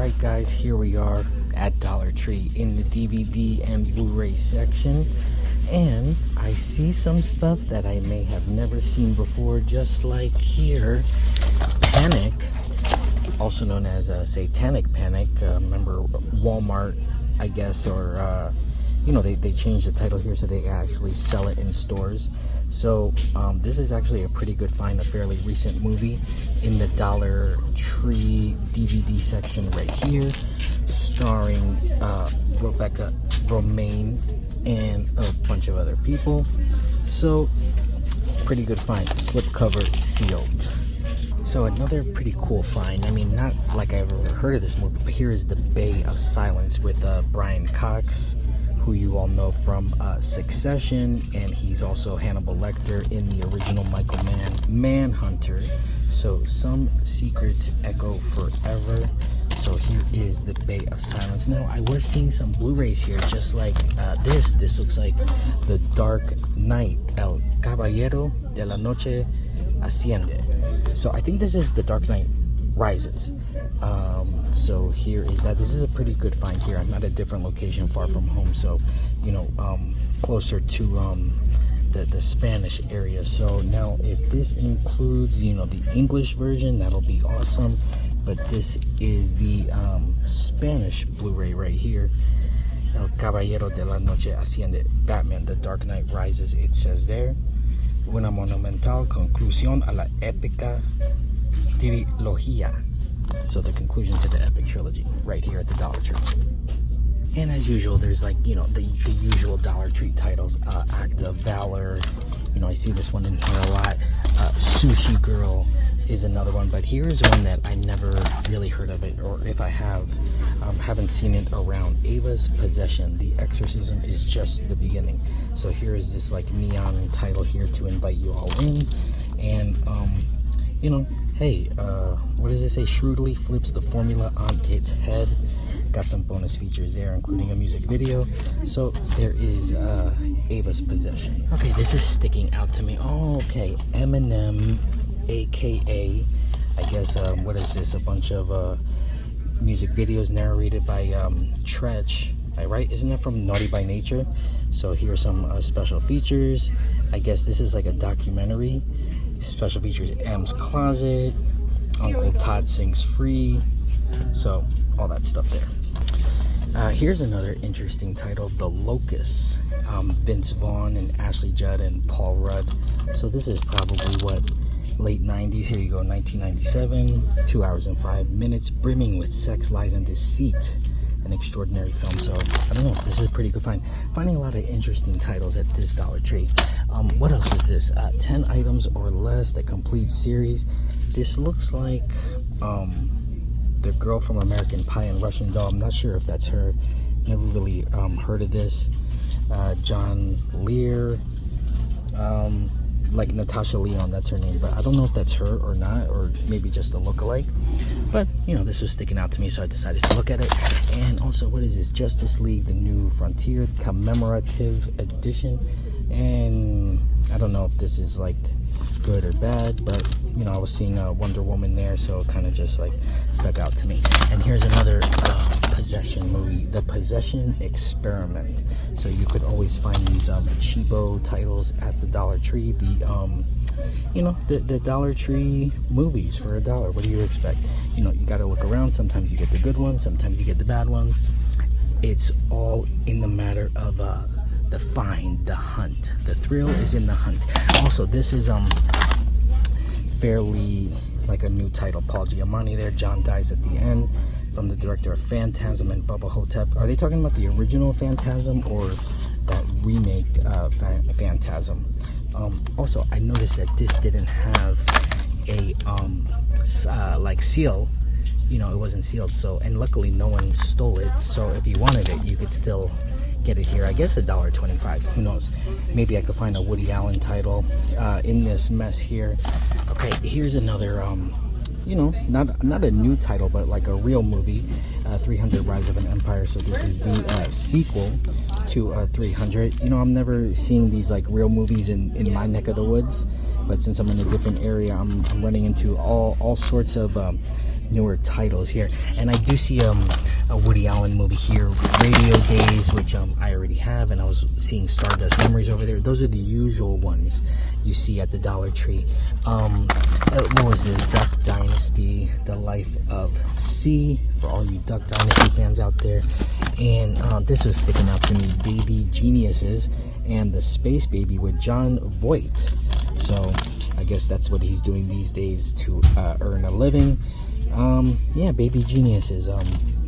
Alright guys, here we are at Dollar Tree in the DVD and Blu-ray section, and I see some stuff that I may have never seen before, just like here, Panic, also known as Satanic Panic. Remember Walmart, I guess, or they changed the title here so they actually sell it in stores. So this is actually a pretty good find, a fairly recent movie in the Dollar Tree DVD section right here, starring Rebecca Romaine and a bunch of other people. So pretty good find, slipcover sealed. So another pretty cool find, I mean, not like I've ever heard of this movie, but here is The Bay of Silence with Brian Cox, who you all know from Succession, and he's also Hannibal Lecter in the original Michael Manhunter. So Some Secrets Echo Forever. So here is The Bay of Silence. Now, I was seeing some Blu-rays here, just like this. This looks like The Dark Knight, El Caballero de la Noche Asciende. So I think this is The Dark Knight Rises. So here is that. This is a pretty good find here. I'm at a different location, far from home, so closer to the Spanish area. So now if this includes the English version, that'll be awesome, but this is the Spanish Blu-ray right here, El Caballero de la Noche Asciende, Batman The Dark Knight Rises. It says there, una monumental conclusión a la épica trilogía. So the conclusion to the epic trilogy right here at the Dollar Tree. And as usual, there's the usual Dollar Tree titles. Act of Valor, I see this one in here a lot. Sushi Girl is another one, but here is one that I never really heard of it, or if I haven't seen it around. Ava's Possession, The Exorcism is Just the Beginning. So here is this neon title here to invite you all in, and hey, what does it say? Shrewdly flips the formula on its head. Got some bonus features there, including a music video. So there is Ava's Possession. Okay, this is sticking out to me. Oh, okay, Eminem, aka, I guess, what is this? A bunch of music videos narrated by Tretch, right? Isn't that from Naughty by Nature? So here's some special features. I guess this is like a documentary. Special features: M's Closet, Uncle Todd Sings Free, so all that stuff there. Here's another interesting title, The Locust, Vince Vaughn and Ashley Judd and Paul Rudd. So this is probably what, late 90s. Here you go, 1997, 2 hours and 5 minutes, brimming with sex, lies, and deceit. An extraordinary film. So I don't know, this is a pretty good find. Finding a lot of interesting titles at this Dollar Tree. What else is this? 10 items or less, the complete series. This looks like the girl from American Pie and Russian Doll. I'm not sure if that's her. Never really heard of this. John Lear, like Natasha Lyonne, that's her name, but I don't know if that's her or not, or maybe just a lookalike. But this was sticking out to me, so I decided to look at it. And also, what is this? Justice League: The New Frontier Commemorative Edition. And I don't know if this is good or bad, but I was seeing Wonder Woman there, so it kind of just stuck out to me. And here's another Possession movie, The Possession Experiment. So you could always find these cheapo titles at the Dollar Tree. The Dollar Tree movies for $1. What do you expect? You got to look around. Sometimes you get the good ones, sometimes you get the bad ones. It's all in the matter of the find, the hunt. The thrill is in the hunt. Also, this is fairly a new title. Paul Giamatti there. John Dies at the End, from the director of Phantasm and Bubba Hotep. Are they talking about the original Phantasm or that remake Phantasm? Also, I noticed that this didn't have a seal. It wasn't sealed. So, and luckily no one stole it. So if you wanted it, you could still get it here. I guess $1.25. Who knows? Maybe I could find a Woody Allen title in this mess here. Okay, here's another not a new title, but a real movie, 300 Rise of an Empire. So this is the sequel to 300. I'm never seeing these real movies in my neck of the woods. but since I'm in a different area, I'm running into all sorts of newer titles here. And I do see a Woody Allen movie here, Radio Days, which I already have, and I was seeing Stardust Memories over there. Those are the usual ones you see at the Dollar Tree. What was this? Duck Dynasty, The Life of C, for all you Duck Dynasty fans out there. And this was sticking out to me, Baby Geniuses and The Space Baby with Jon Voight. So I guess that's what he's doing these days to earn a living. Yeah, Baby Geniuses.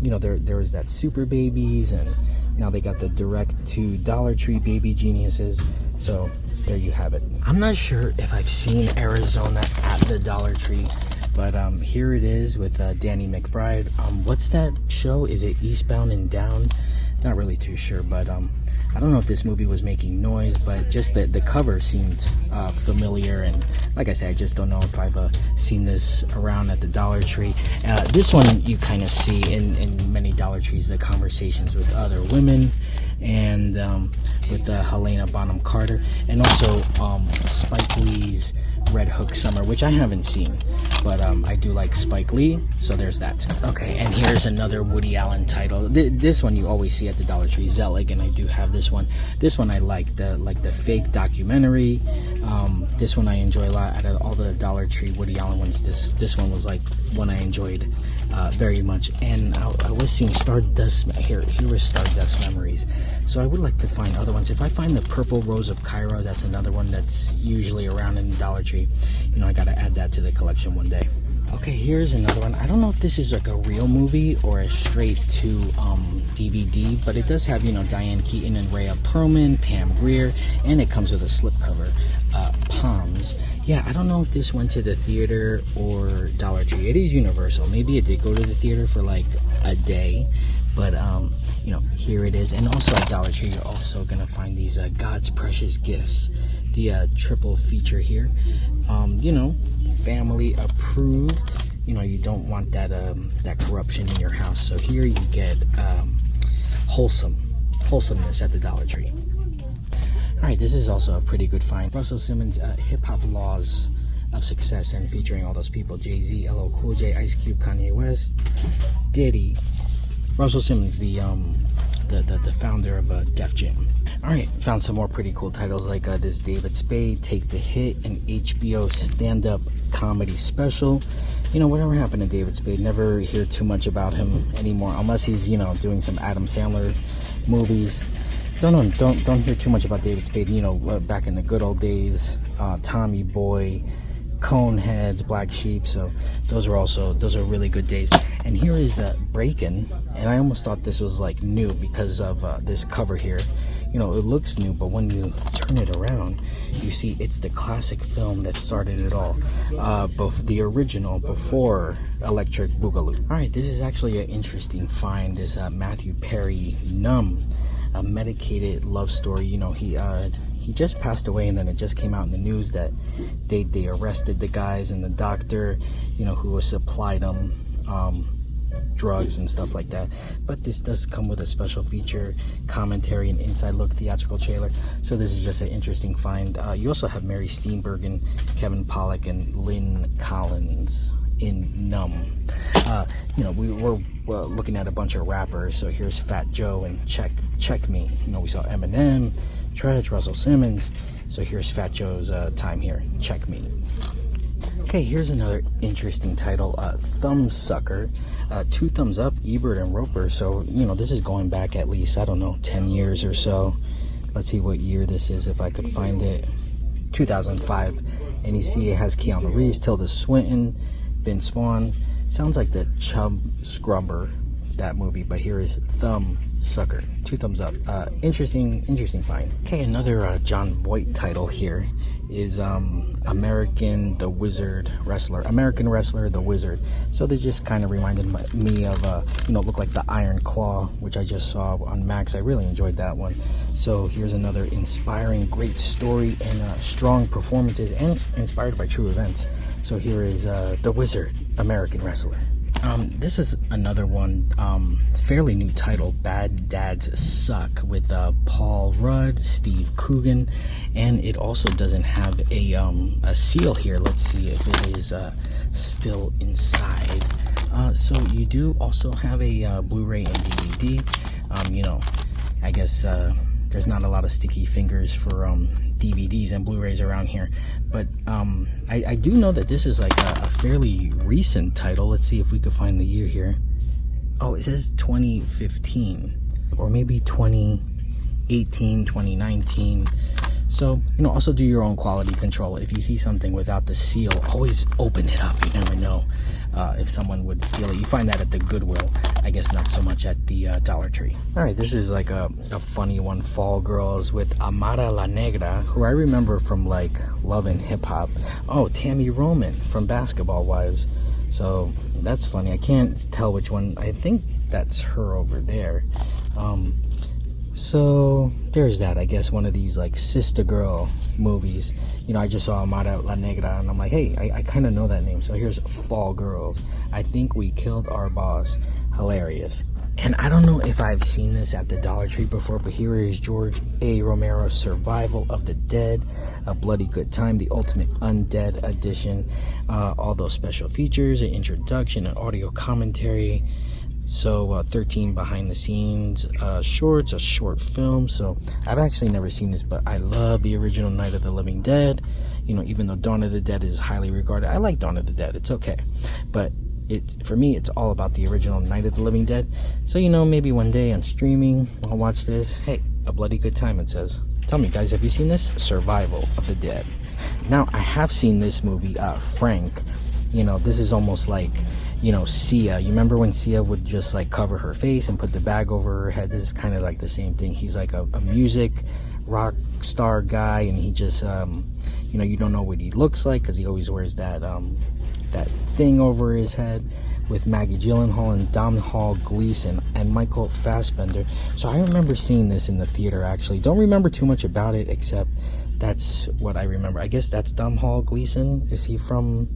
You know, there was that Super Babies, and now they got the direct to Dollar Tree Baby Geniuses. So there you have it. I'm not sure if I've seen Arizona at the Dollar Tree, but here it is with Danny McBride. What's that show? Is it Eastbound and Down? Not really too sure, but I don't know if this movie was making noise, but just the cover seemed familiar. And like I said, I just don't know if I've seen this around at the Dollar Tree. This one you kind of see in many Dollar Trees, the conversations with other women, and with Helena Bonham Carter, and also Spike Lee's Red Hook Summer, which I haven't seen, but I do like Spike Lee, so there's that. Okay, and here's another Woody Allen title. This one you always see at the Dollar Tree, Zelig, and I do have this one. This one I like the fake documentary. This one I enjoy a lot. Out of all the Dollar Tree Woody Allen ones, this one was like one I enjoyed very much. And I was seeing Stardust here was Stardust Memories. So I would like to find other ones. If I find the Purple Rose of Cairo, that's another one that's usually around in the Dollar Tree. You know, I gotta add that to the collection one day. Okay, here's another one. I don't know if this is like a real movie or a straight to DVD, but it does have, you know, Diane Keaton and Rhea Perlman, Pam Grier, and it comes with a slipcover, Palms. Yeah, I don't know if this went to the theater or Dollar Tree. It is Universal. Maybe it did go to the theater for like a day, but you know, here it is. And also at Dollar Tree, you're also gonna find these God's Precious Gifts, the triple feature here. You know, family approved. You know, you don't want that that corruption in your house. So here you get wholesomeness at the Dollar Tree. All right, this is also a pretty good find. Russell Simmons' Hip Hop Laws of Success, and featuring all those people: Jay-Z, LL Cool J, Ice Cube, Kanye West, Diddy. Russell Simmons, the founder of Def Jam. All right, found some more pretty cool titles like this David Spade, Take the Hit, an HBO stand-up comedy special. You know, whatever happened to David Spade? Never hear too much about him anymore, unless he's, you know, doing some Adam Sandler movies. Don't hear too much about David Spade. You know, back in the good old days, Tommy Boy, Coneheads, Black Sheep. So those are really good days. And here is Breakin', and I almost thought this was like new because of this cover here. You know, it looks new, but when you turn it around, you see it's the classic film that started it all. Both the original before Electric Boogaloo. All right, this is actually an interesting find. This Matthew Perry, Numb, a medicated love story. You know, he just passed away, and then it just came out in the news that they arrested the guys and the doctor, you know, who supplied them drugs and stuff like that. But this does come with a special feature, commentary, and inside look theatrical trailer. So this is just an interesting find. You also have Mary Steenburgen, Kevin Pollak, and Lynn Collins in Numb. You know, we're looking at a bunch of rappers. So here's Fat Joe and Check Me. You know, we saw Eminem, Tredge, Russell Simmons. So here's Fat Joe's time here, Check Me. Okay, here's another interesting title, Thumbsucker. 2 thumbs up, Ebert and Roper. So, you know, this is going back at least, I don't know, 10 years or so. Let's see what year this is, if I could find it. 2005. And you see it has Keanu Reeves, Tilda Swinton, Vince Vaughn. Sounds like the Chub Scrubber, that movie, but here is Thumbsucker. 2 thumbs up. Interesting find. Okay, another Jon Voight title here is American Wrestler, The Wizard. So this just kind of reminded me of you know, look like the Iron Claw, which I just saw on Max. I really enjoyed that one. So here's another inspiring, great story, and strong performances, and inspired by true events. So here is The Wizard, American Wrestler. This is another one, fairly new title, Bad Dads Suck, with Paul Rudd, Steve Coogan, and it also doesn't have a seal here. Let's see if it is still inside. So you do also have a Blu-ray and DVD. You know, I guess there's not a lot of sticky fingers for DVDs and Blu-rays around here, but I do know that this is like a fairly recent title. Let's see if we could find the year here. Oh, it says 2015, or maybe 2018, 2019. So, you know, also do your own quality control. If you see something without the seal, always open it up. You never know if someone would steal it. You find that at the Goodwill. I guess not so much at the Dollar Tree. All right, this is like a funny one, Fall Girls, with Amara La Negra, who I remember from like Love and Hip Hop. Oh, Tammy Roman from Basketball Wives. So that's funny. I can't tell which one. I think that's her over there. So there's that. I guess one of these like sister girl movies. You know, I just saw Amara La Negra and I'm like, hey, I kind of know that name. So here's Fall Girls. I Think We Killed Our Boss. Hilarious. And I don't know if I've seen this at the Dollar Tree before, but here is George A. Romero's Survival of the Dead, A Bloody Good Time, the Ultimate Undead Edition. All those special features, an introduction, an audio commentary. So 13 behind the scenes shorts, a short film. So I've actually never seen this, but I love the original Night of the Living Dead. You know, even though Dawn of the Dead is highly regarded, I like Dawn of the Dead. It's okay, but for me, it's all about the original Night of the Living Dead. So, you know, maybe one day on streaming, I'll watch this. Hey, A Bloody Good Time, it says. Tell me, guys, have you seen this? Survival of the Dead. Now, I have seen this movie, Frank. You know, this is almost like, you know, Sia. You remember when Sia would just like cover her face and put the bag over her head? This is kind of like the same thing. He's like a music rock star guy, and he just, you know, you don't know what he looks like because he always wears that thing over his head, with Maggie Gyllenhaal and Domhnall Gleeson and Michael Fassbender. So I remember seeing this in the theater, actually. Don't remember too much about it, except that's what I remember. I guess that's Domhnall Gleeson. Is he from,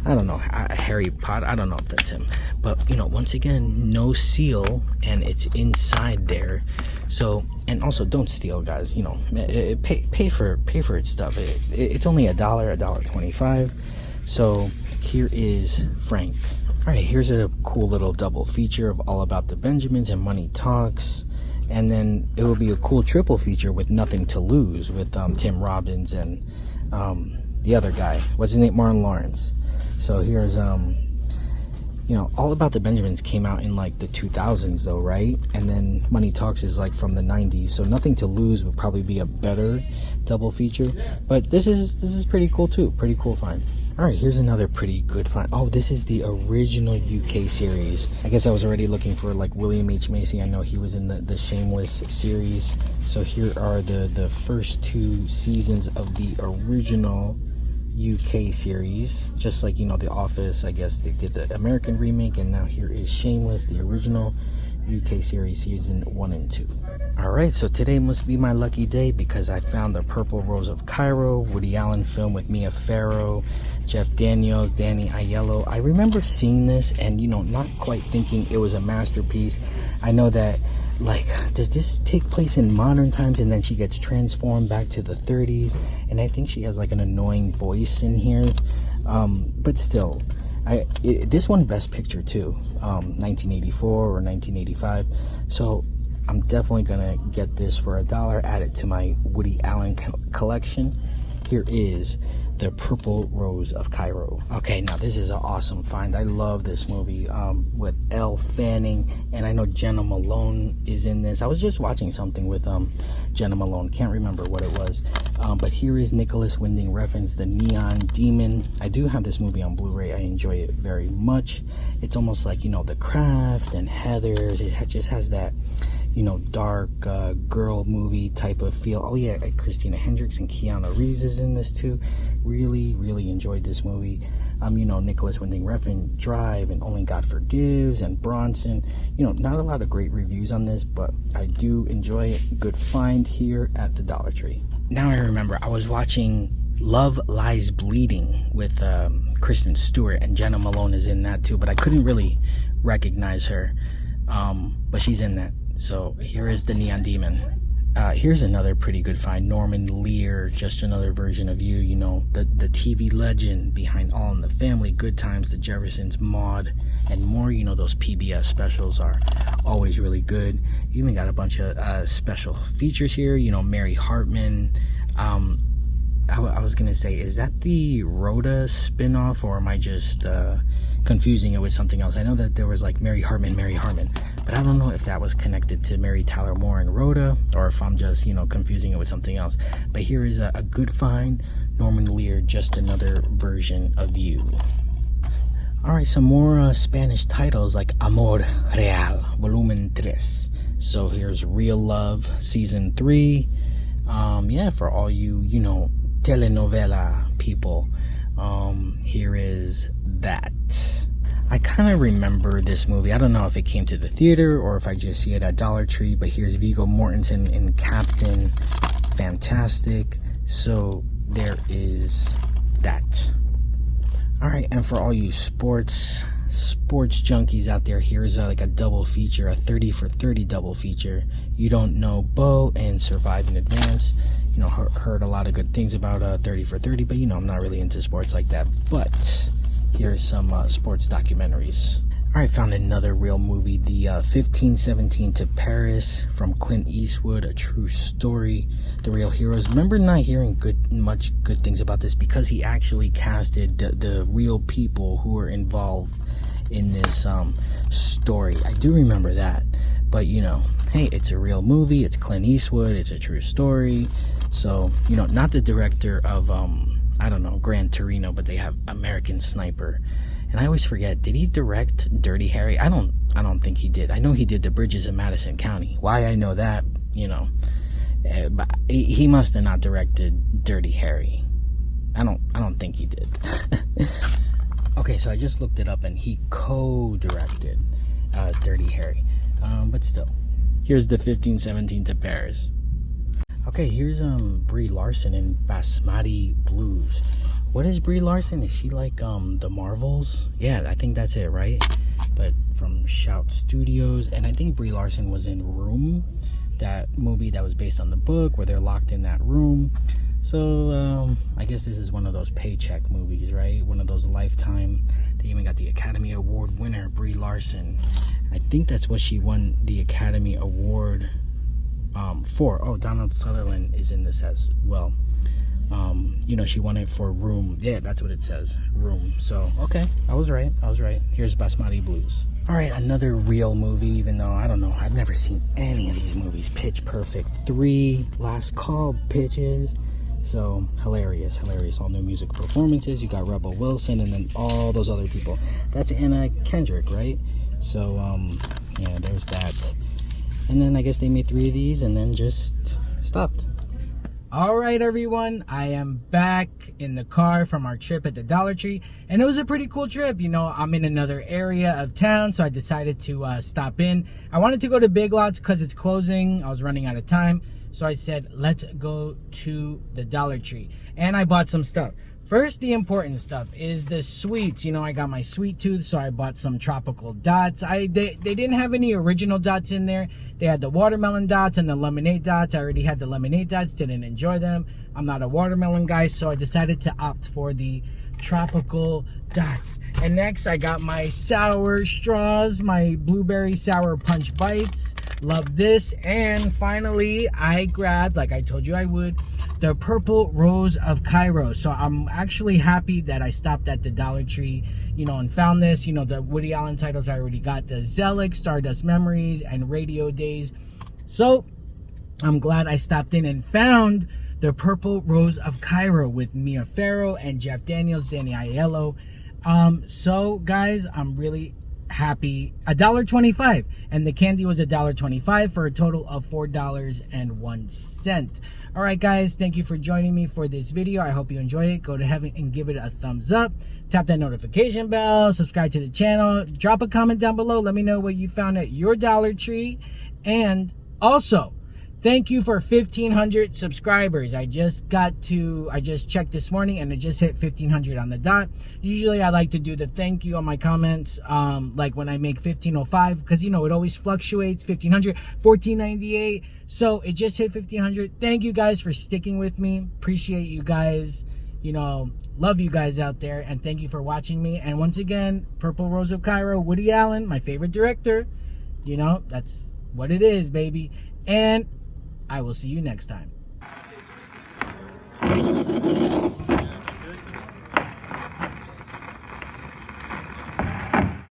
I don't know, Harry Potter? I don't know if that's him. But, you know, once again, no seal, and it's inside there. So, and also don't steal, guys. You know, pay for its stuff. It's only $1.25. So here is Frank. All right, here's a cool little double feature of All About the Benjamins and Money Talks. And then it will be a cool triple feature with Nothing to Lose, with Tim Robbins and the other guy. What's his name? Martin Lawrence. So here's you know, All About the Benjamins came out in like the 2000s though, right? And then Money Talks is like from the 90s. So Nothing to Lose would probably be a better double feature. But this is pretty cool too. Pretty cool find. All right, here's another pretty good find. Oh, this is the original UK series. I guess I was already looking for like William H. Macy. I know he was in the Shameless series. So here are the first 2 seasons of the original UK series. Just like, you know, The Office, I guess they did the American remake, and now here is Shameless, the original UK series, season 1 and 2. Alright, so today must be my lucky day because I found The Purple Rose of Cairo, Woody Allen film with Mia Farrow, Jeff Daniels, Danny Aiello. I remember seeing this and, you know, not quite thinking it was a masterpiece. I know that, like, does this take place in modern times? And then she gets transformed back to the 30s, and I think she has like an annoying voice in here, but still, this one Best Picture too, 1984 or 1985. So I'm definitely gonna get this for $1, add it to my Woody Allen collection. Here is The Purple Rose of Cairo. Okay, now this is an awesome find. I love this movie with Elle Fanning, and I know Jenna Malone is in this. I was just watching something with Jenna Malone. Can't remember what it was. But here is Nicholas Winding Refn's The Neon Demon. I do have this movie on Blu-ray. I enjoy it very much. It's almost like, you know, The Craft and Heathers. It just has that, you know, dark girl movie type of feel. Oh yeah, Christina Hendricks and Keanu Reeves is in this too. Really enjoyed this movie. You know, Nicholas Winding Refn, Drive, and Only God Forgives, and Bronson. You know, not a lot of great reviews on this, but I do enjoy it. Good find here at the Dollar Tree. Now I remember I was watching Love Lies Bleeding with Kristen Stewart, and Jenna Malone is in that too, but I couldn't really recognize her, but she's in that. So here is the Neon Demon. Here's another pretty good find, Norman Lear, Just Another Version of You. You know, the TV legend behind All in the Family, Good Times, The Jeffersons, Maude, and more. You know, those PBS specials are always really good. You even got a bunch of special features here. You know, Mary Hartman. I was gonna say, is that the Rhoda spinoff, or am I just confusing it with something else? I know that there was like Mary Hartman, but I don't know if that was connected to Mary Tyler Moore and Rhoda, or if I'm just, you know, confusing it with something else. But here is a good find, Norman Lear, Just Another Version of You. All right, some more Spanish titles like Amor Real, Volumen 3. So here's Real Love, Season 3. Yeah, for all you, you know, telenovela people, here is that. I kind of remember this movie. I don't know if it came to the theater or if I just see it at Dollar Tree, but here's Viggo Mortensen in Captain. Fantastic. So there is that. All right, and for all you sports junkies out there, here's like a double feature, a 30 for 30 double feature. You Don't Know Bo and Survive in Advance. You know, heard a lot of good things about 30 for 30, but you know, I'm not really into sports like that. But here's some sports documentaries. All right, found another real movie, the 1517 to Paris from Clint Eastwood, a true story, the real heroes. Remember not hearing much good things about this because he actually casted the real people who were involved in this story. I do remember that, but you know, hey, it's a real movie, it's Clint Eastwood, it's a true story. So, you know, not the director of I don't know, Gran Torino, but they have American Sniper. And I always forget, did he direct Dirty Harry? I don't think he did. I know he did The Bridges in Madison County. Why I know that, you know, but he must have not directed Dirty Harry. I don't think he did. Okay, so I just looked it up, and he co-directed Dirty Harry. But still, here's the 1517 to Paris. Okay, here's Brie Larson in Basmati Blues. What is Brie Larson? Is she like the Marvels? Yeah, I think that's it, right? But from Shout Studios, and I think Brie Larson was in Room, that movie that was based on the book where they're locked in that room. So I guess this is one of those paycheck movies, right? One of those Lifetime. They even got the Academy Award winner, Brie Larson. I think that's what she won the Academy Award for. Oh, Donald Sutherland is in this as well. You know, she won it for Room. Yeah, that's what it says, Room. So okay, I was right. Here's Basmati Blues. All right, another real movie, even though I don't know, I've never seen any of these movies. Pitch Perfect 3, Last Call, Pitches. So hilarious. All new music performances. You got Rebel Wilson and then all those other people. That's Anna Kendrick, right? So yeah, there's that. And then I guess they made 3 of these and then just stopped. All right, everyone, I am back in the car from our trip at the Dollar Tree, and it was a pretty cool trip. You know, I'm in another area of town, so I decided to stop in. I wanted to go to Big Lots because it's closing. I was running out of time, so I said, let's go to the Dollar Tree, and I bought some stuff. First, the important stuff is the sweets. You know, I got my sweet tooth, so I bought some tropical dots. They didn't have any original dots in there. They had the watermelon dots and the lemonade dots. I already had the lemonade dots, didn't enjoy them. I'm not a watermelon guy, so I decided to opt for the tropical dots. And next, I got my sour straws, my blueberry sour punch bites. Love this. And finally, I grabbed, like I told you I would, the Purple Rose of Cairo. So I'm actually happy that I stopped at the Dollar Tree, you know, and found this. You know, the Woody Allen titles I already got, the Zelig, Stardust Memories, and Radio Days. So I'm glad I stopped in and found the Purple Rose of Cairo with Mia Farrow and Jeff Daniels, Danny Aiello. So guys, I'm really happy. $1.25, and the candy was $1.25 for a total of $4.01. All right, guys, thank you for joining me for this video. I hope you enjoyed it. Go to heaven and give it a thumbs up. Tap that notification bell. Subscribe to the channel. Drop a comment down below. Let me know what you found at your Dollar Tree. And also, Thank you for 1,500 subscribers. I just checked this morning and it just hit 1,500 on the dot. Usually I like to do the thank you on my comments, like when I make 1,505, because you know, it always fluctuates, 1,500, 1,498. So it just hit 1,500. Thank you guys for sticking with me. Appreciate you guys. You know, love you guys out there, and thank you for watching me. And once again, Purple Rose of Cairo, Woody Allen, my favorite director. You know, that's what it is, baby. And I will see you next time.